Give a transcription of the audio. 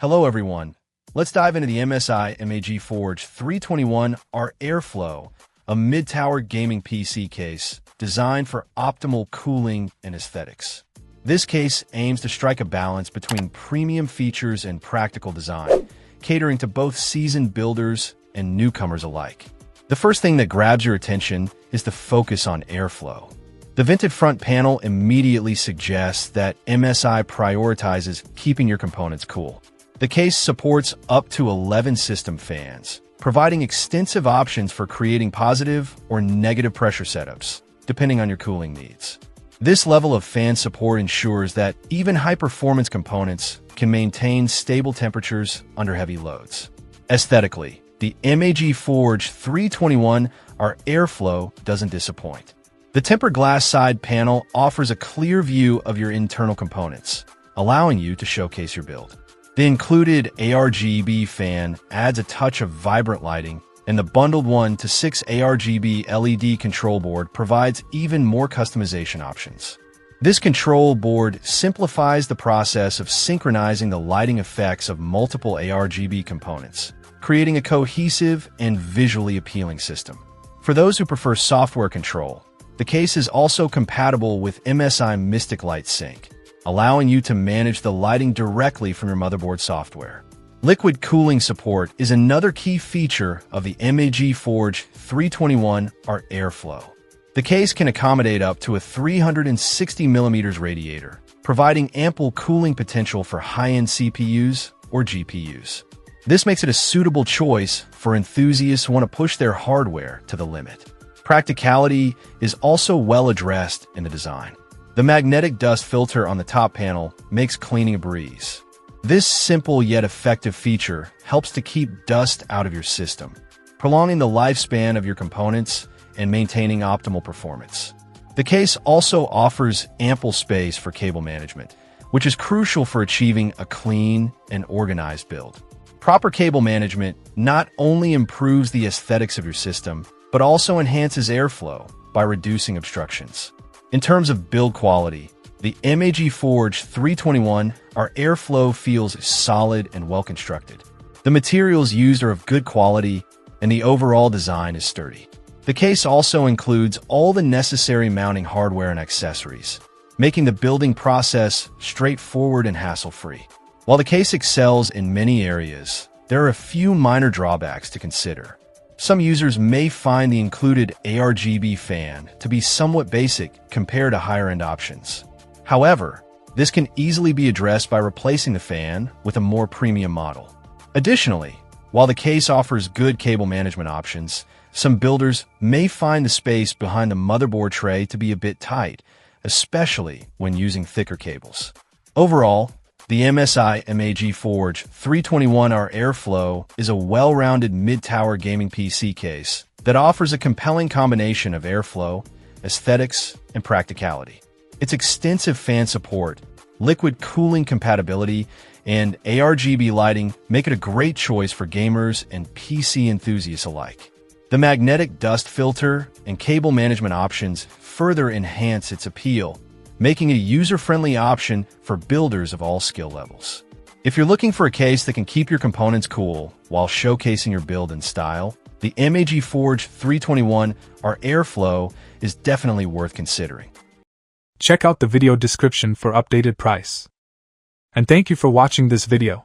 Hello everyone. Let's dive into the MSI MAG Forge 321R Airflow, a mid-tower gaming PC case designed for optimal cooling and aesthetics. This case aims to strike a balance between premium features and practical design, catering to both seasoned builders and newcomers alike. The first thing that grabs your attention is the focus on airflow. The vented front panel immediately suggests that MSI prioritizes keeping your components cool. The case supports up to 11 system fans, providing extensive options for creating positive or negative pressure setups, depending on your cooling needs. This level of fan support ensures that even high-performance components can maintain stable temperatures under heavy loads. Aesthetically, the MAG Forge 321R Airflow doesn't disappoint. The tempered glass side panel offers a clear view of your internal components, allowing you to showcase your build. The included ARGB fan adds a touch of vibrant lighting, and the bundled 1-to-6 ARGB LED control board provides even more customization options. This control board simplifies the process of synchronizing the lighting effects of multiple ARGB components, creating a cohesive and visually appealing system. For those who prefer software control, the case is also compatible with MSI Mystic Light Sync, allowing you to manage the lighting directly from your motherboard software. Liquid cooling support is another key feature of the MAG Forge 321R Airflow. The case can accommodate up to a 360mm radiator, providing ample cooling potential for high-end CPUs or GPUs. This makes it a suitable choice for enthusiasts who want to push their hardware to the limit. Practicality is also well addressed in the design. The magnetic dust filter on the top panel makes cleaning a breeze. This simple yet effective feature helps to keep dust out of your system, prolonging the lifespan of your components and maintaining optimal performance. The case also offers ample space for cable management, which is crucial for achieving a clean and organized build. Proper cable management not only improves the aesthetics of your system, but also enhances airflow by reducing obstructions. In terms of build quality, the MAG Forge 321R Airflow feels solid and well-constructed. The materials used are of good quality, and the overall design is sturdy. The case also includes all the necessary mounting hardware and accessories, making the building process straightforward and hassle-free. While the case excels in many areas, there are a few minor drawbacks to consider. Some users may find the included ARGB fan to be somewhat basic compared to higher-end options. However, this can easily be addressed by replacing the fan with a more premium model. Additionally, while the case offers good cable management options, some builders may find the space behind the motherboard tray to be a bit tight, especially when using thicker cables. Overall, the MSI MAG Forge 321R Airflow is a well-rounded mid-tower gaming PC case that offers a compelling combination of airflow, aesthetics, and practicality. Its extensive fan support, liquid cooling compatibility, and ARGB lighting make it a great choice for gamers and PC enthusiasts alike. The magnetic dust filter and cable management options further enhance its appeal, making a user-friendly option for builders of all skill levels. If you're looking for a case that can keep your components cool while showcasing your build and style, the MAG Forge 321R Airflow is definitely worth considering. Check out the video description for updated price. And thank you for watching this video.